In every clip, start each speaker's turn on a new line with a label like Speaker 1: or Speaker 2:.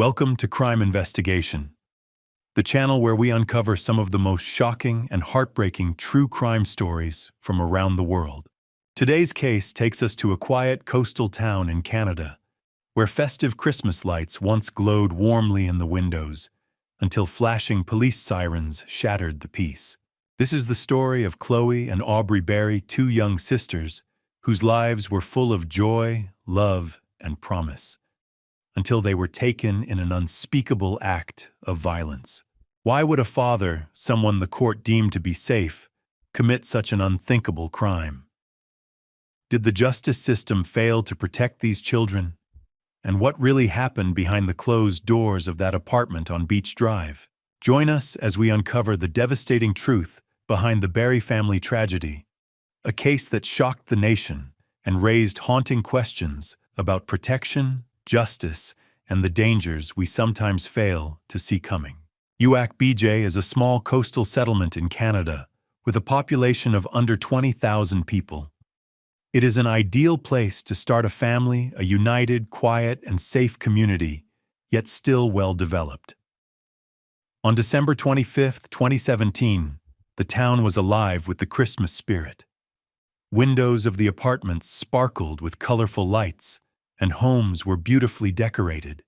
Speaker 1: Welcome to Crime Investigation, the channel where we uncover some of the most shocking and heartbreaking true crime stories from around the world. Today's case takes us to a quiet coastal town in Canada, where festive Christmas lights once glowed warmly in the windows, until flashing police sirens shattered the peace. This is the story of Chloe and Aubrey Berry, two young sisters whose lives were full of joy, love, and promise, until they were taken in an unspeakable act of violence. Why would a father, someone the court deemed to be safe, commit such an unthinkable crime? Did the justice system fail to protect these children? And what really happened behind the closed doors of that apartment on Beach Drive? Join us as we uncover the devastating truth behind the Berry family tragedy, a case that shocked the nation and raised haunting questions about protection, justice, and the dangers we sometimes fail to see coming. UAC-BJ is a small coastal settlement in Canada with a population of under 20,000 people. It is an ideal place to start a family, a united, quiet, and safe community, yet still well-developed. On December 25, 2017, the town was alive with the Christmas spirit. Windows of the apartments sparkled with colorful lights, and homes were beautifully decorated.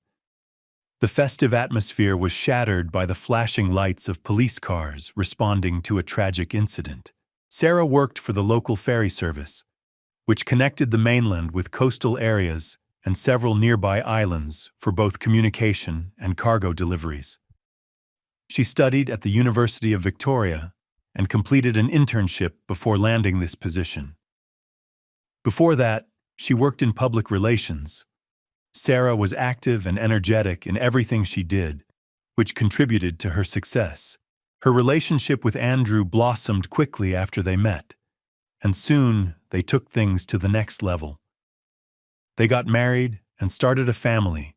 Speaker 1: The festive atmosphere was shattered by the flashing lights of police cars responding to a tragic incident. Sarah worked for the local ferry service, which connected the mainland with coastal areas and several nearby islands for both communication and cargo deliveries. She studied at the University of Victoria and completed an internship before landing this position. Before that, she worked in public relations. Sarah was active and energetic in everything she did, which contributed to her success. Her relationship with Andrew blossomed quickly after they met, and soon they took things to the next level. They got married and started a family,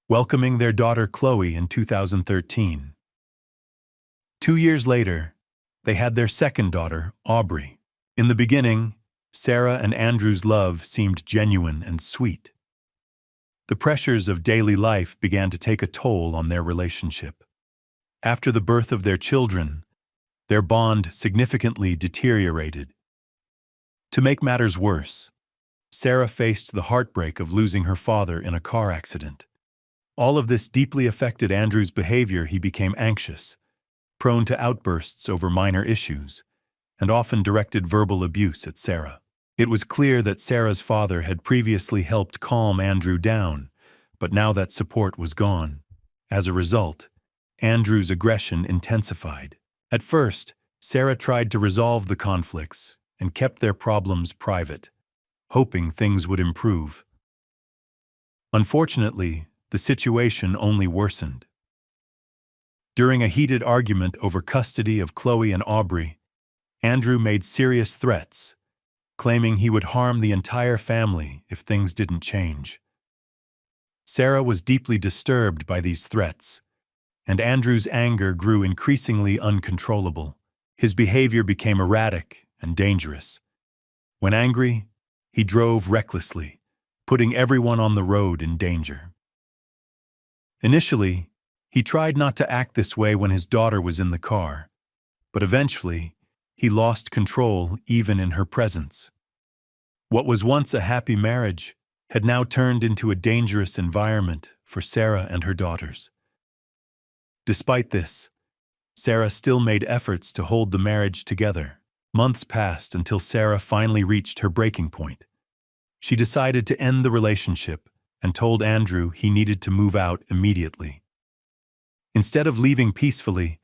Speaker 1: welcoming their daughter Chloe in 2013. 2 years later, they had their second daughter, Aubrey. In the beginning, Sarah and Andrew's love seemed genuine and sweet. The pressures of daily life began to take a toll on their relationship. After the birth of their children, their bond significantly deteriorated. To make matters worse, Sarah faced the heartbreak of losing her father in a car accident. All of this deeply affected Andrew's behavior. He became anxious, prone to outbursts over minor issues, and often directed verbal abuse at Sarah. It was clear that Sarah's father had previously helped calm Andrew down, but now that support was gone. As a result, Andrew's aggression intensified. At first, Sarah tried to resolve the conflicts and kept their problems private, hoping things would improve. Unfortunately, the situation only worsened. During a heated argument over custody of Chloe and Aubrey, Andrew made serious threats, claiming he would harm the entire family if things didn't change. Sarah was deeply disturbed by these threats, and Andrew's anger grew increasingly uncontrollable. His behavior became erratic and dangerous. When angry, he drove recklessly, putting everyone on the road in danger. Initially, he tried not to act this way when his daughter was in the car, but eventually, he lost control even in her presence. What was once a happy marriage had now turned into a dangerous environment for Sarah and her daughters. Despite this, Sarah still made efforts to hold the marriage together. Months passed until Sarah finally reached her breaking point. She decided to end the relationship and told Andrew he needed to move out immediately. Instead of leaving peacefully,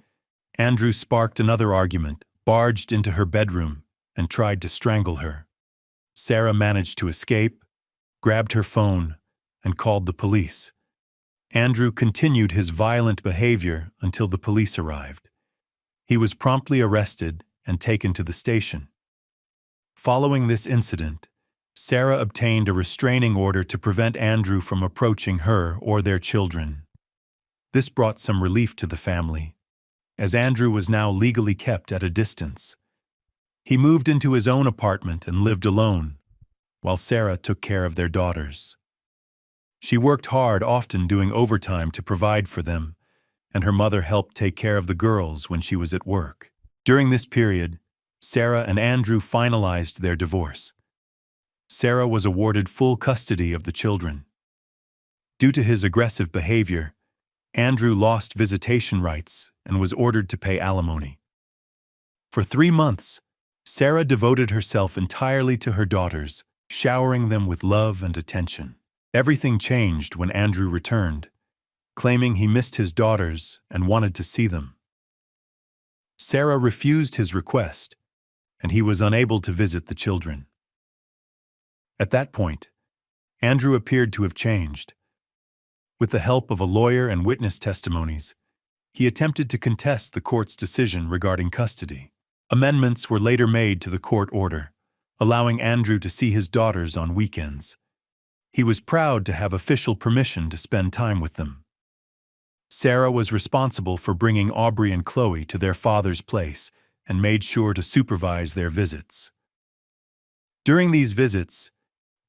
Speaker 1: Andrew sparked another argument, barged into her bedroom, and tried to strangle her. Sarah managed to escape, grabbed her phone, and called the police. Andrew continued his violent behavior until the police arrived. He was promptly arrested and taken to the station. Following this incident, Sarah obtained a restraining order to prevent Andrew from approaching her or their children. This brought some relief to the family, as Andrew was now legally kept at a distance. He moved into his own apartment and lived alone, while Sarah took care of their daughters. She worked hard, often doing overtime to provide for them, and her mother helped take care of the girls when she was at work. During this period, Sarah and Andrew finalized their divorce. Sarah was awarded full custody of the children. Due to his aggressive behavior, Andrew lost visitation rights and was ordered to pay alimony. For 3 months, Sarah devoted herself entirely to her daughters, showering them with love and attention. Everything changed when Andrew returned, claiming he missed his daughters and wanted to see them. Sarah refused his request, and he was unable to visit the children. At that point, Andrew appeared to have changed. With the help of a lawyer and witness testimonies, he attempted to contest the court's decision regarding custody. Amendments were later made to the court order, allowing Andrew to see his daughters on weekends. He was proud to have official permission to spend time with them. Sarah was responsible for bringing Aubrey and Chloe to their father's place and made sure to supervise their visits. During these visits,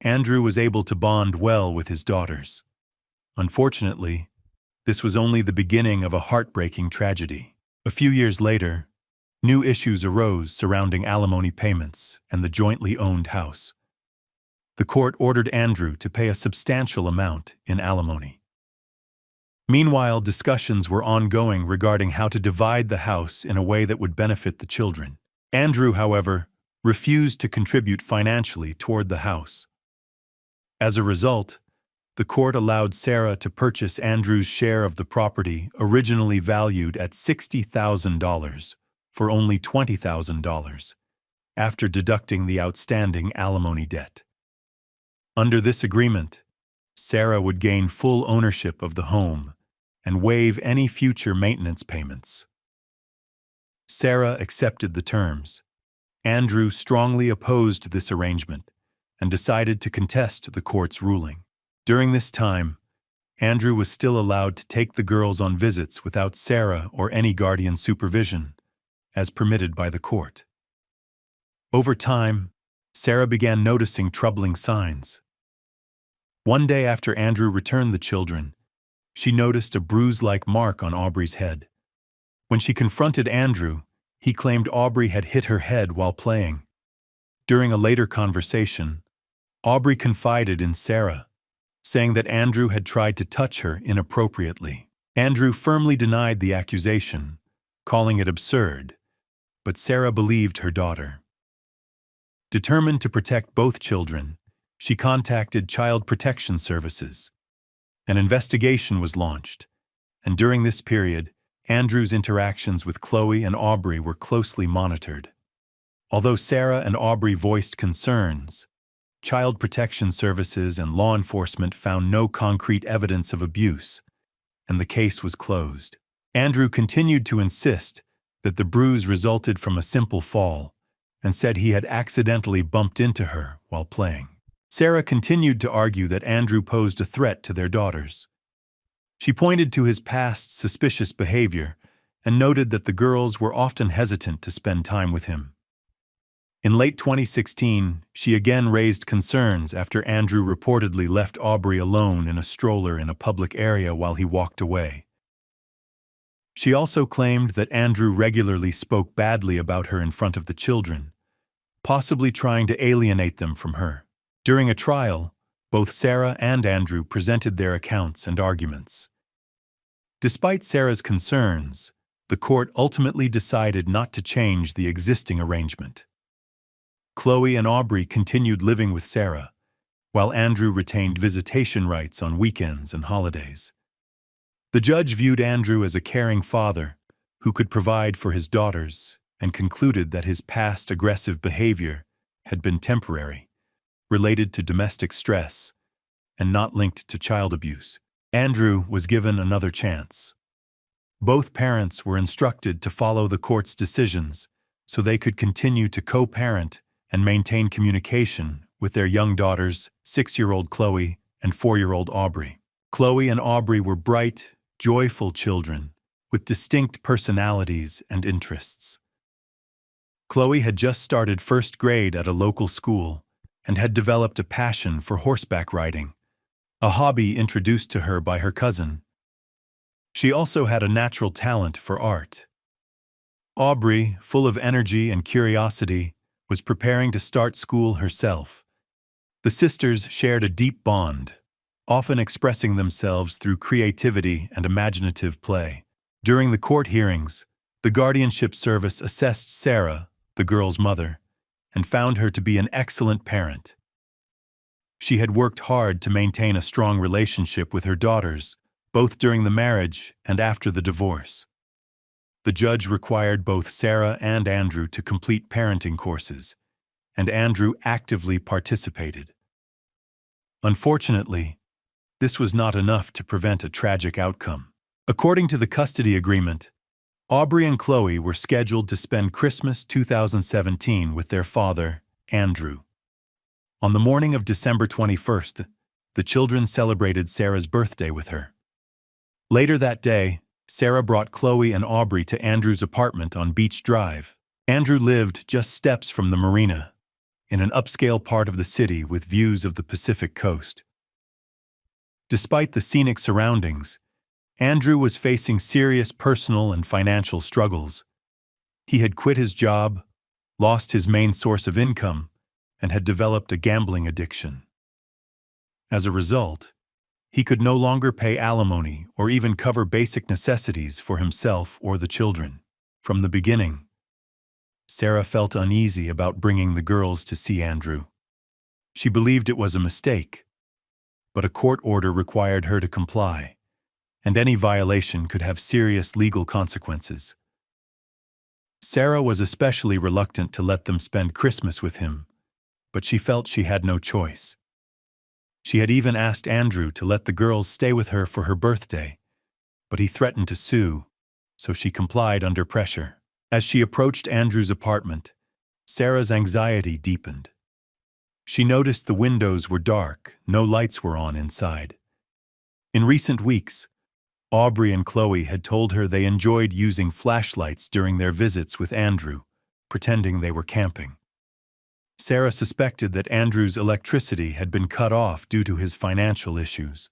Speaker 1: Andrew was able to bond well with his daughters. Unfortunately, this was only the beginning of a heartbreaking tragedy. A few years later, new issues arose surrounding alimony payments and the jointly owned house. The court ordered Andrew to pay a substantial amount in alimony. Meanwhile, discussions were ongoing regarding how to divide the house in a way that would benefit the children. Andrew, however, refused to contribute financially toward the house. As a result, the court allowed Sarah to purchase Andrew's share of the property, originally valued at $60,000, for only $20,000, after deducting the outstanding alimony debt. Under this agreement, Sarah would gain full ownership of the home and waive any future maintenance payments. Sarah accepted the terms. Andrew strongly opposed this arrangement and decided to contest the court's ruling. During this time, Andrew was still allowed to take the girls on visits without Sarah or any guardian supervision, as permitted by the court. Over time, Sarah began noticing troubling signs. One day after Andrew returned the children, she noticed a bruise-like mark on Aubrey's head. When she confronted Andrew, he claimed Aubrey had hit her head while playing. During a later conversation, Aubrey confided in Sarah, saying that Andrew had tried to touch her inappropriately. Andrew firmly denied the accusation, calling it absurd, but Sarah believed her daughter. Determined to protect both children, she contacted Child Protection Services. An investigation was launched, and during this period, Andrew's interactions with Chloe and Aubrey were closely monitored. Although Sarah and Aubrey voiced concerns, Child Protection Services and law enforcement found no concrete evidence of abuse, and the case was closed. Andrew continued to insist that the bruise resulted from a simple fall and said he had accidentally bumped into her while playing. Sarah continued to argue that Andrew posed a threat to their daughters. She pointed to his past suspicious behavior and noted that the girls were often hesitant to spend time with him. In late 2016, she again raised concerns after Andrew reportedly left Aubrey alone in a stroller in a public area while he walked away. She also claimed that Andrew regularly spoke badly about her in front of the children, possibly trying to alienate them from her. During a trial, both Sarah and Andrew presented their accounts and arguments. Despite Sarah's concerns, the court ultimately decided not to change the existing arrangement. Chloe and Aubrey continued living with Sarah, while Andrew retained visitation rights on weekends and holidays. The judge viewed Andrew as a caring father who could provide for his daughters and concluded that his past aggressive behavior had been temporary, related to domestic stress, and not linked to child abuse. Andrew was given another chance. Both parents were instructed to follow the court's decisions so they could continue to co-parent and maintain communication with their young daughters, 6-year-old Chloe and 4-year-old Aubrey. Chloe and Aubrey were bright, joyful children with distinct personalities and interests. Chloe had just started first grade at a local school and had developed a passion for horseback riding, a hobby introduced to her by her cousin. She also had a natural talent for art. Aubrey, full of energy and curiosity, was preparing to start school herself. The sisters shared a deep bond, often expressing themselves through creativity and imaginative play. During the court hearings, the guardianship service assessed Sarah, the girl's mother, and found her to be an excellent parent. She had worked hard to maintain a strong relationship with her daughters, both during the marriage and after the divorce. The judge required both Sarah and Andrew to complete parenting courses, and Andrew actively participated. Unfortunately, this was not enough to prevent a tragic outcome. According to the custody agreement, Aubrey and Chloe were scheduled to spend Christmas 2017 with their father, Andrew. On the morning of December 21st, the children celebrated Sarah's birthday with her. Later that day, Sarah brought Chloe and Aubrey to Andrew's apartment on Beach Drive. Andrew lived just steps from the marina, in an upscale part of the city with views of the Pacific coast. Despite the scenic surroundings, Andrew was facing serious personal and financial struggles. He had quit his job, lost his main source of income, and had developed a gambling addiction. As a result, he could no longer pay alimony or even cover basic necessities for himself or the children. From the beginning, Sarah felt uneasy about bringing the girls to see Andrew. She believed it was a mistake, but a court order required her to comply, and any violation could have serious legal consequences. Sarah was especially reluctant to let them spend Christmas with him, but she felt she had no choice. She had even asked Andrew to let the girls stay with her for her birthday, but he threatened to sue, so she complied under pressure. As she approached Andrew's apartment, Sarah's anxiety deepened. She noticed the windows were dark, no lights were on inside. In recent weeks, Aubrey and Chloe had told her they enjoyed using flashlights during their visits with Andrew, pretending they were camping. Sarah suspected that Andrew's electricity had been cut off due to his financial issues.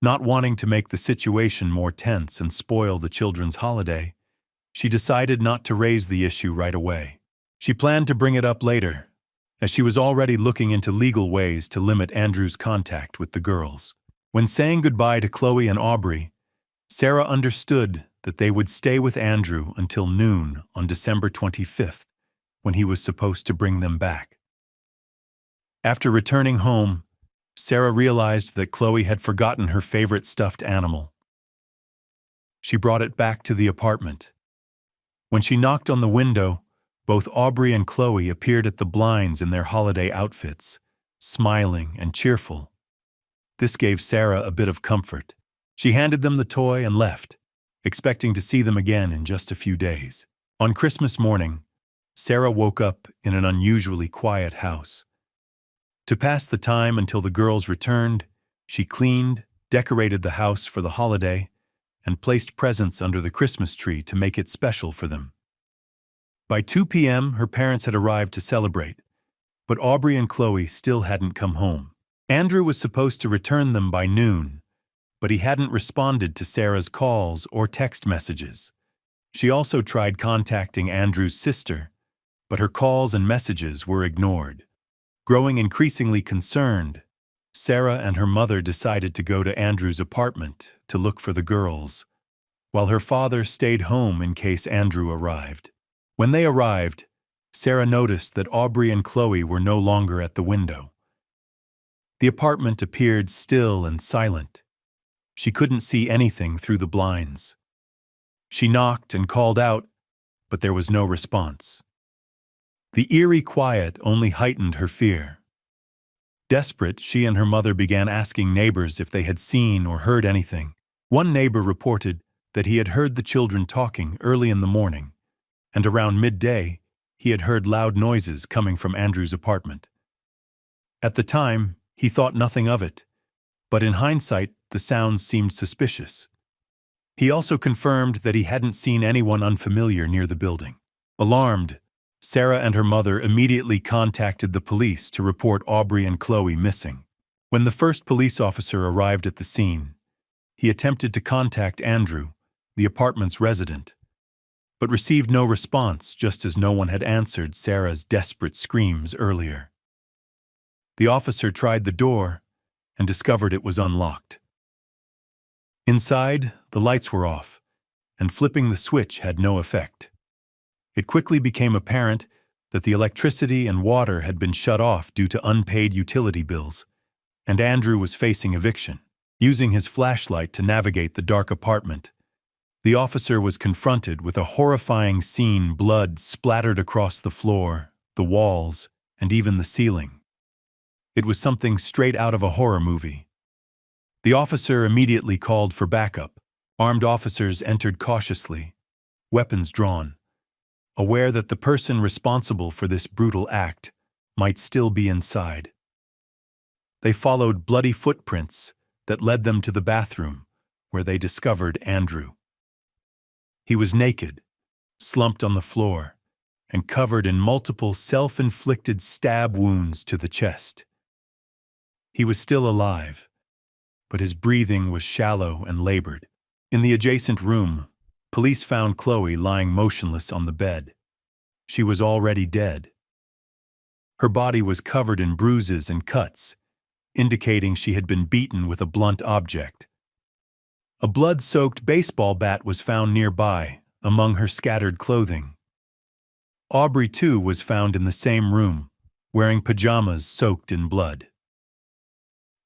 Speaker 1: Not wanting to make the situation more tense and spoil the children's holiday, she decided not to raise the issue right away. She planned to bring it up later, as she was already looking into legal ways to limit Andrew's contact with the girls. When saying goodbye to Chloe and Aubrey, Sarah understood that they would stay with Andrew until noon on December 25th, when he was supposed to bring them back. After returning home, Sarah realized that Chloe had forgotten her favorite stuffed animal. She brought it back to the apartment. When she knocked on the window, both Aubrey and Chloe appeared at the blinds in their holiday outfits, smiling and cheerful. This gave Sarah a bit of comfort. She handed them the toy and left, expecting to see them again in just a few days. On Christmas morning, Sarah woke up in an unusually quiet house. To pass the time until the girls returned, she cleaned, decorated the house for the holiday, and placed presents under the Christmas tree to make it special for them. By 2 p.m., her parents had arrived to celebrate, but Aubrey and Chloe still hadn't come home. Andrew was supposed to return them by noon, but he hadn't responded to Sarah's calls or text messages. She also tried contacting Andrew's sister, but her calls and messages were ignored. Growing increasingly concerned, Sarah and her mother decided to go to Andrew's apartment to look for the girls, while her father stayed home in case Andrew arrived. When they arrived, Sarah noticed that Aubrey and Chloe were no longer at the window. The apartment appeared still and silent. She couldn't see anything through the blinds. She knocked and called out, but there was no response. The eerie quiet only heightened her fear. Desperate, she and her mother began asking neighbors if they had seen or heard anything. One neighbor reported that he had heard the children talking early in the morning, and around midday, he had heard loud noises coming from Andrew's apartment. At the time, he thought nothing of it, but in hindsight, the sounds seemed suspicious. He also confirmed that he hadn't seen anyone unfamiliar near the building. Alarmed, Sarah and her mother immediately contacted the police to report Aubrey and Chloe missing. When the first police officer arrived at the scene, he attempted to contact Andrew, the apartment's resident, but received no response, just as no one had answered Sarah's desperate screams earlier. The officer tried the door and discovered it was unlocked. Inside, the lights were off, and flipping the switch had no effect. It quickly became apparent that the electricity and water had been shut off due to unpaid utility bills, and Andrew was facing eviction. Using his flashlight to navigate the dark apartment, the officer was confronted with a horrifying scene: blood splattered across the floor, the walls, and even the ceiling. It was something straight out of a horror movie. The officer immediately called for backup. Armed officers entered cautiously, weapons drawn, aware that the person responsible for this brutal act might still be inside. They followed bloody footprints that led them to the bathroom, where they discovered Andrew. He was naked, slumped on the floor, and covered in multiple self-inflicted stab wounds to the chest. He was still alive, but his breathing was shallow and labored. In the adjacent room, police found Chloe lying motionless on the bed. She was already dead. Her body was covered in bruises and cuts, indicating she had been beaten with a blunt object. A blood-soaked baseball bat was found nearby, among her scattered clothing. Aubrey, too, was found in the same room, wearing pajamas soaked in blood.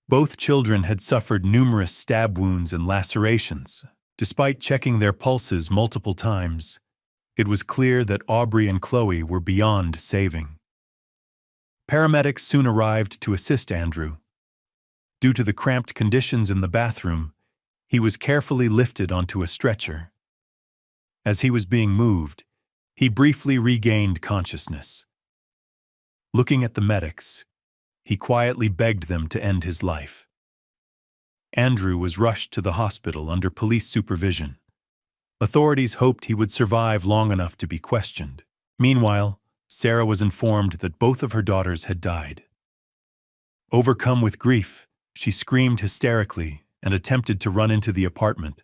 Speaker 1: Both children had suffered numerous stab wounds and lacerations. Despite checking their pulses multiple times, it was clear that Aubrey and Chloe were beyond saving. Paramedics soon arrived to assist Andrew. Due to the cramped conditions in the bathroom, he was carefully lifted onto a stretcher. As he was being moved, he briefly regained consciousness. Looking at the medics, he quietly begged them to end his life. Andrew was rushed to the hospital under police supervision. Authorities hoped he would survive long enough to be questioned. Meanwhile, Sarah was informed that both of her daughters had died. Overcome with grief, she screamed hysterically and attempted to run into the apartment,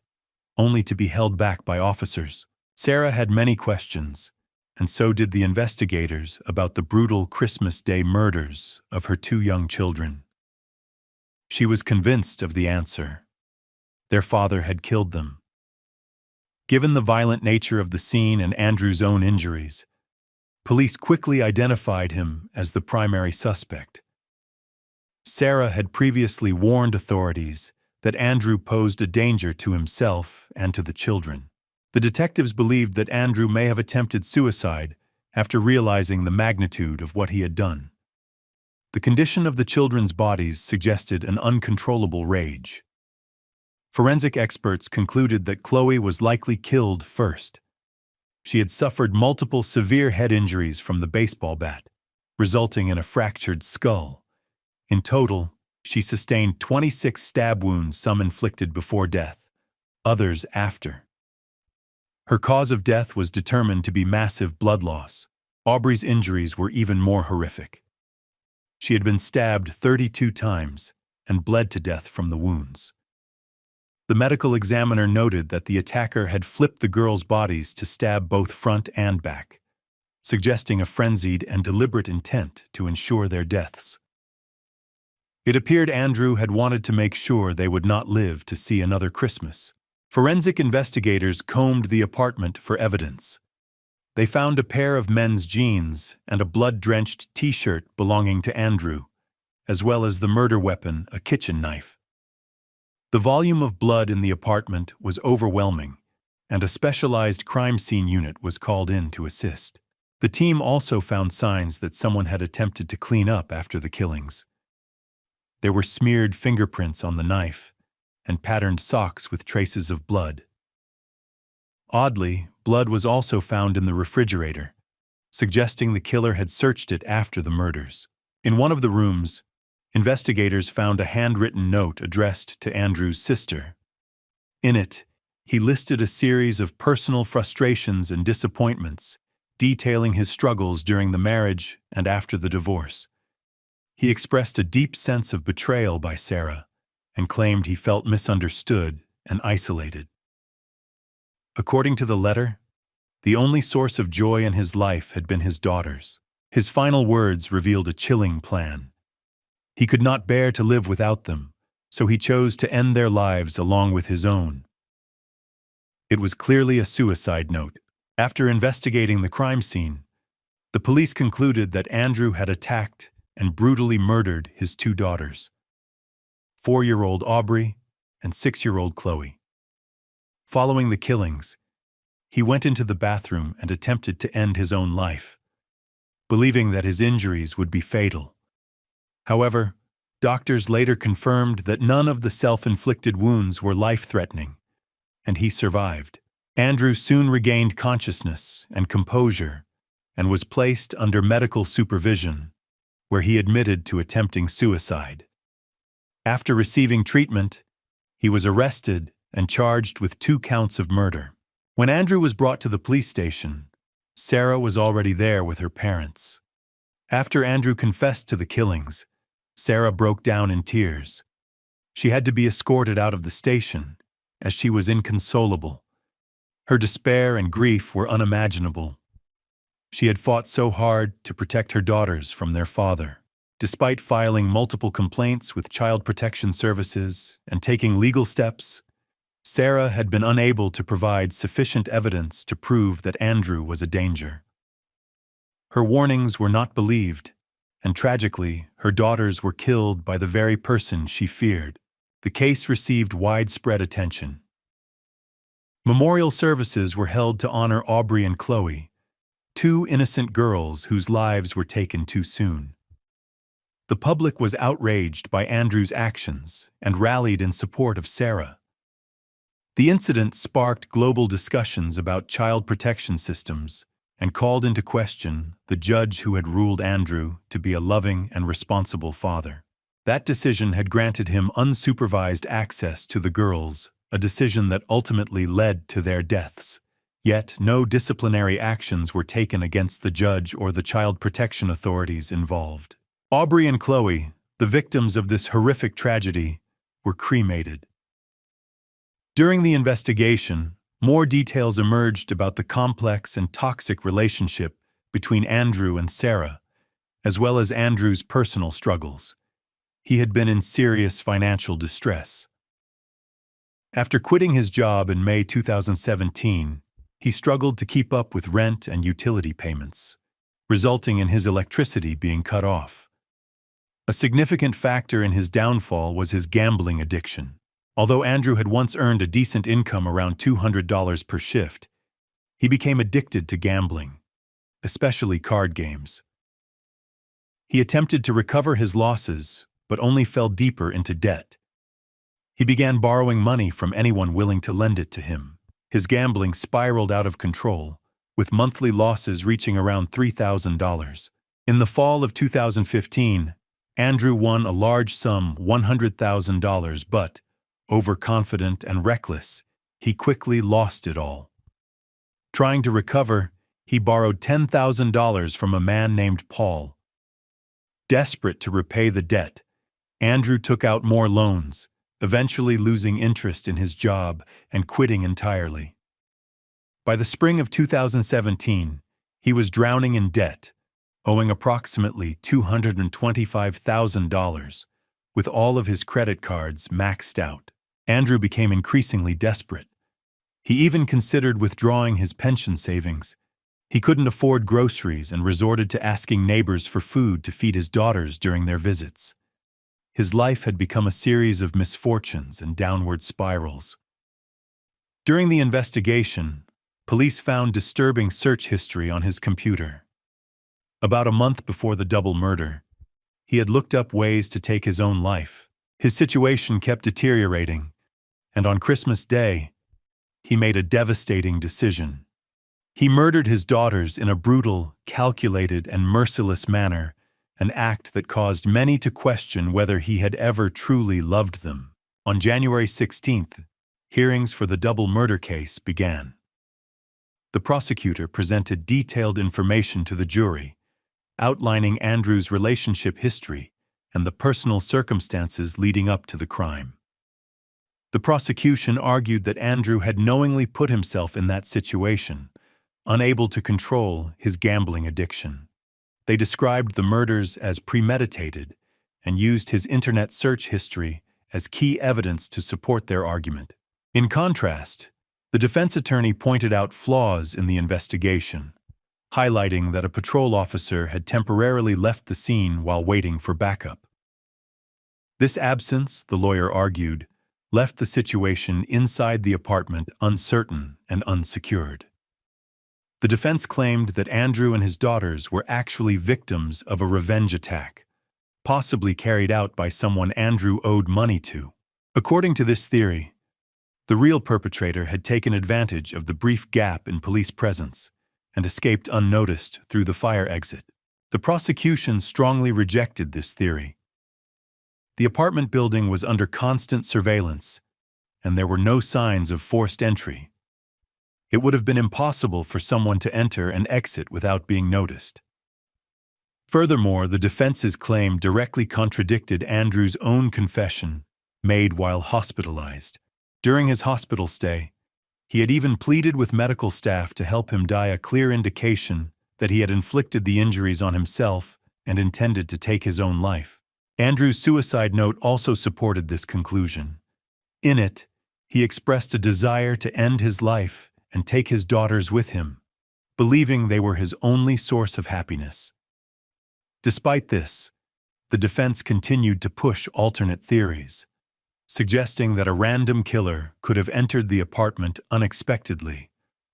Speaker 1: only to be held back by officers. Sarah had many questions, and so did the investigators, about the brutal Christmas Day murders of her two young children. She was convinced of the answer. Their father had killed them. Given the violent nature of the scene and Andrew's own injuries, police quickly identified him as the primary suspect. Sarah had previously warned authorities that Andrew posed a danger to himself and to the children. The detectives believed that Andrew may have attempted suicide after realizing the magnitude of what he had done. The condition of the children's bodies suggested an uncontrollable rage. Forensic experts concluded that Chloe was likely killed first. She had suffered multiple severe head injuries from the baseball bat, resulting in a fractured skull. In total, she sustained 26 stab wounds, some inflicted before death, others after. Her cause of death was determined to be massive blood loss. Aubrey's injuries were even more horrific. She had been stabbed 32 times and bled to death from the wounds. The medical examiner noted that the attacker had flipped the girls' bodies to stab both front and back, suggesting a frenzied and deliberate intent to ensure their deaths. It appeared Andrew had wanted to make sure they would not live to see another Christmas. Forensic investigators combed the apartment for evidence. They found a pair of men's jeans and a blood-drenched T-shirt belonging to Andrew, as well as the murder weapon, a kitchen knife. The volume of blood in the apartment was overwhelming, and a specialized crime scene unit was called in to assist. The team also found signs that someone had attempted to clean up after the killings. There were smeared fingerprints on the knife and patterned socks with traces of blood. Oddly, blood was also found in the refrigerator, suggesting the killer had searched it after the murders. In one of the rooms, investigators found a handwritten note addressed to Andrew's sister. In it, he listed a series of personal frustrations and disappointments, detailing his struggles during the marriage and after the divorce. He expressed a deep sense of betrayal by Sarah and claimed he felt misunderstood and isolated. According to the letter, the only source of joy in his life had been his daughters. His final words revealed a chilling plan. He could not bear to live without them, so he chose to end their lives along with his own. It was clearly a suicide note. After investigating the crime scene, the police concluded that Andrew had attacked and brutally murdered his two daughters, 4-year-old Aubrey and 6-year-old Chloe. Following the killings, he went into the bathroom and attempted to end his own life, believing that his injuries would be fatal. However, doctors later confirmed that none of the self-inflicted wounds were life-threatening, and he survived. Andrew soon regained consciousness and composure and was placed under medical supervision, where he admitted to attempting suicide. After receiving treatment, he was arrested and charged with 2 counts of murder. When Andrew was brought to the police station, Sarah was already there with her parents. After Andrew confessed to the killings, Sarah broke down in tears. She had to be escorted out of the station, as she was inconsolable. Her despair and grief were unimaginable. She had fought so hard to protect her daughters from their father. Despite filing multiple complaints with Child Protection Services and taking legal steps, Sarah had been unable to provide sufficient evidence to prove that Andrew was a danger. Her warnings were not believed, and tragically, her daughters were killed by the very person she feared. The case received widespread attention. Memorial services were held to honor Aubrey and Chloe, 2 innocent girls whose lives were taken too soon. The public was outraged by Andrew's actions and rallied in support of Sarah. The incident sparked global discussions about child protection systems and called into question the judge who had ruled Andrew to be a loving and responsible father. That decision had granted him unsupervised access to the girls, a decision that ultimately led to their deaths. Yet no disciplinary actions were taken against the judge or the child protection authorities involved. Aubrey and Chloe, the victims of this horrific tragedy, were cremated. During the investigation, more details emerged about the complex and toxic relationship between Andrew and Sarah, as well as Andrew's personal struggles. He had been in serious financial distress. After quitting his job in May 2017, he struggled to keep up with rent and utility payments, resulting in his electricity being cut off. A significant factor in his downfall was his gambling addiction. Although Andrew had once earned a decent income around $200 per shift, he became addicted to gambling, especially card games. He attempted to recover his losses, but only fell deeper into debt. He began borrowing money from anyone willing to lend it to him. His gambling spiraled out of control, with monthly losses reaching around $3,000. In the fall of 2015, Andrew won a large sum, $100,000, but, overconfident and reckless, he quickly lost it all. Trying to recover, he borrowed $10,000 from a man named Paul. Desperate to repay the debt, Andrew took out more loans, eventually losing interest in his job and quitting entirely. By the spring of 2017, he was drowning in debt, owing approximately $225,000, with all of his credit cards maxed out. Andrew became increasingly desperate. He even considered withdrawing his pension savings. He couldn't afford groceries and resorted to asking neighbors for food to feed his daughters during their visits. His life had become a series of misfortunes and downward spirals. During the investigation, police found disturbing search history on his computer. About a month before the double murder, he had looked up ways to take his own life. His situation kept deteriorating, and on Christmas Day, he made a devastating decision. He murdered his daughters in a brutal, calculated, and merciless manner, an act that caused many to question whether he had ever truly loved them. On January 16th, hearings for the double murder case began. The prosecutor presented detailed information to the jury, outlining Andrew's relationship history and the personal circumstances leading up to the crime. The prosecution argued that Andrew had knowingly put himself in that situation, unable to control his gambling addiction. They described the murders as premeditated and used his internet search history as key evidence to support their argument. In contrast, the defense attorney pointed out flaws in the investigation, highlighting that a patrol officer had temporarily left the scene while waiting for backup. This absence, the lawyer argued, left the situation inside the apartment uncertain and unsecured. The defense claimed that Andrew and his daughters were actually victims of a revenge attack, possibly carried out by someone Andrew owed money to. According to this theory, the real perpetrator had taken advantage of the brief gap in police presence and escaped unnoticed through the fire exit. The prosecution strongly rejected this theory. The apartment building was under constant surveillance, and there were no signs of forced entry. It would have been impossible for someone to enter and exit without being noticed. Furthermore, the defense's claim directly contradicted Andrew's own confession made while hospitalized. During his hospital stay, he had even pleaded with medical staff to help him die, a clear indication that he had inflicted the injuries on himself and intended to take his own life. Andrew's suicide note also supported this conclusion. In it, he expressed a desire to end his life and take his daughters with him, believing they were his only source of happiness. Despite this, the defense continued to push alternate theories, suggesting that a random killer could have entered the apartment unexpectedly,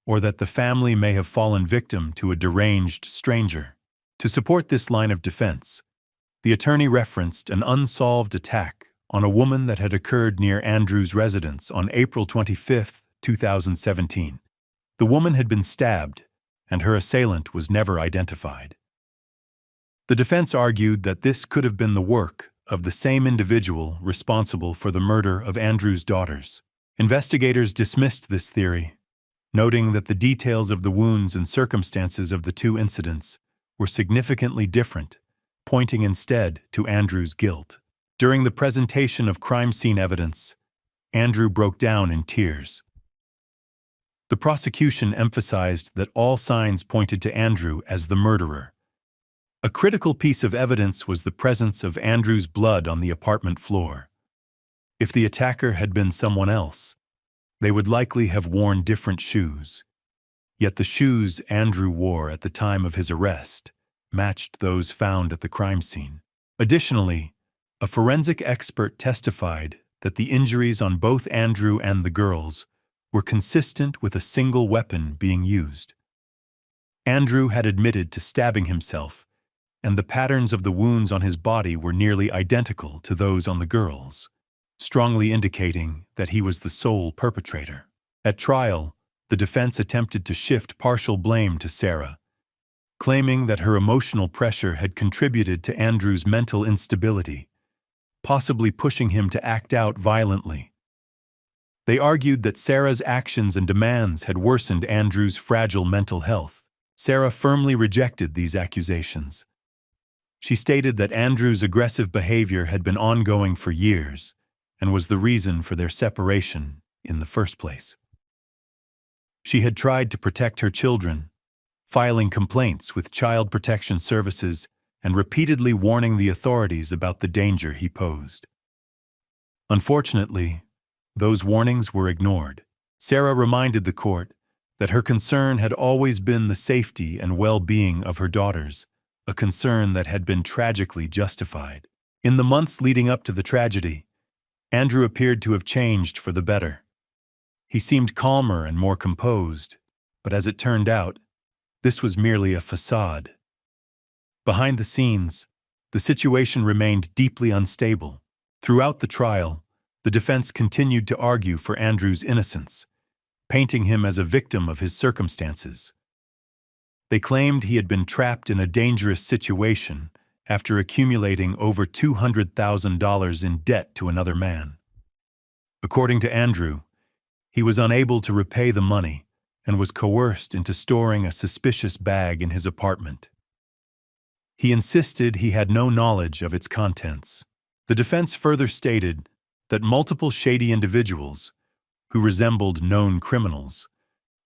Speaker 1: or that the family may have fallen victim to a deranged stranger. To support this line of defense, the attorney referenced an unsolved attack on a woman that had occurred near Andrew's residence on April 25, 2017. The woman had been stabbed, and her assailant was never identified. The defense argued that this could have been the work of the same individual responsible for the murder of Andrew's daughters. Investigators dismissed this theory, noting that the details of the wounds and circumstances of the two incidents were significantly different, pointing instead to Andrew's guilt. During the presentation of crime scene evidence, Andrew broke down in tears. The prosecution emphasized that all signs pointed to Andrew as the murderer. A critical piece of evidence was the presence of Andrew's blood on the apartment floor. If the attacker had been someone else, they would likely have worn different shoes. Yet the shoes Andrew wore at the time of his arrest matched those found at the crime scene. Additionally, a forensic expert testified that the injuries on both Andrew and the girls were consistent with a single weapon being used. Andrew had admitted to stabbing himself, and the patterns of the wounds on his body were nearly identical to those on the girls, strongly indicating that he was the sole perpetrator. At trial, the defense attempted to shift partial blame to Sarah, claiming that her emotional pressure had contributed to Andrew's mental instability, possibly pushing him to act out violently. They argued that Sarah's actions and demands had worsened Andrew's fragile mental health. Sarah firmly rejected these accusations. She stated that Andrew's aggressive behavior had been ongoing for years and was the reason for their separation in the first place. She had tried to protect her children, filing complaints with Child Protection Services and repeatedly warning the authorities about the danger he posed. Unfortunately, those warnings were ignored. Sarah reminded the court that her concern had always been the safety and well-being of her daughters, a concern that had been tragically justified. In the months leading up to the tragedy, Andrew appeared to have changed for the better. He seemed calmer and more composed, but as it turned out, this was merely a facade. Behind the scenes, the situation remained deeply unstable. Throughout the trial, the defense continued to argue for Andrew's innocence, painting him as a victim of his circumstances. They claimed he had been trapped in a dangerous situation after accumulating over $200,000 in debt to another man. According to Andrew, he was unable to repay the money and was coerced into storing a suspicious bag in his apartment. He insisted he had no knowledge of its contents. The defense further stated that multiple shady individuals, who resembled known criminals,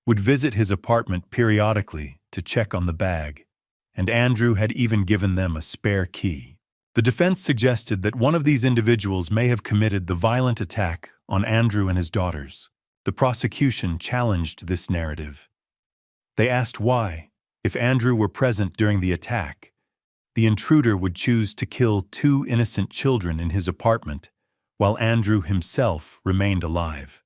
Speaker 1: would visit his apartment periodically to check on the bag, and Andrew had even given them a spare key. The defense suggested that one of these individuals may have committed the violent attack on Andrew and his daughters. The prosecution challenged this narrative. They asked why, if Andrew were present during the attack, the intruder would choose to kill 2 innocent children in his apartment, while Andrew himself remained alive.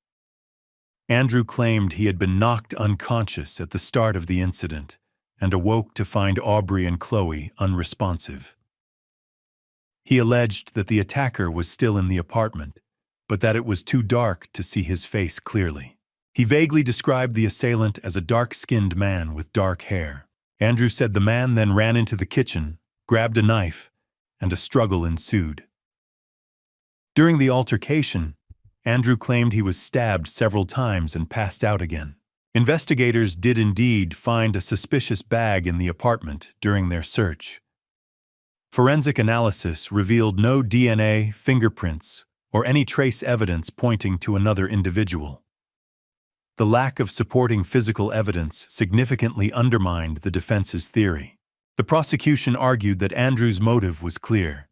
Speaker 1: Andrew claimed he had been knocked unconscious at the start of the incident and awoke to find Aubrey and Chloe unresponsive. He alleged that the attacker was still in the apartment, but that it was too dark to see his face clearly. He vaguely described the assailant as a dark-skinned man with dark hair. Andrew said the man then ran into the kitchen, grabbed a knife, and a struggle ensued. During the altercation, Andrew claimed he was stabbed several times and passed out again. Investigators did indeed find a suspicious bag in the apartment during their search. Forensic analysis revealed no DNA, fingerprints, or any trace evidence pointing to another individual. The lack of supporting physical evidence significantly undermined the defense's theory. The prosecution argued that Andrew's motive was clear.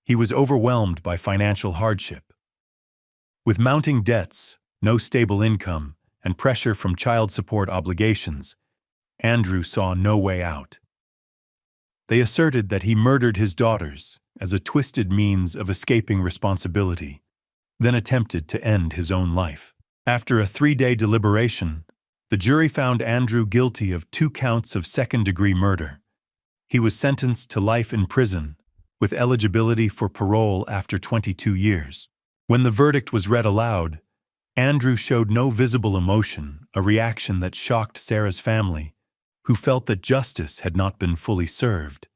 Speaker 1: He was overwhelmed by financial hardship. With mounting debts, no stable income, and pressure from child support obligations, Andrew saw no way out. They asserted that he murdered his daughters as a twisted means of escaping responsibility, then attempted to end his own life. After a 3-day deliberation, the jury found Andrew guilty of 2 counts of second-degree murder. He was sentenced to life in prison, with eligibility for parole after 22 years. When the verdict was read aloud, Andrew showed no visible emotion, a reaction that shocked Sarah's family, who felt that justice had not been fully served.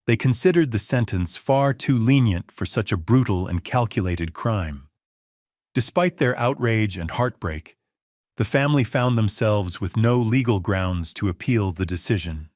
Speaker 1: They considered the sentence far too lenient for such a brutal and calculated crime. Despite their outrage and heartbreak, the family found themselves with no legal grounds to appeal the decision.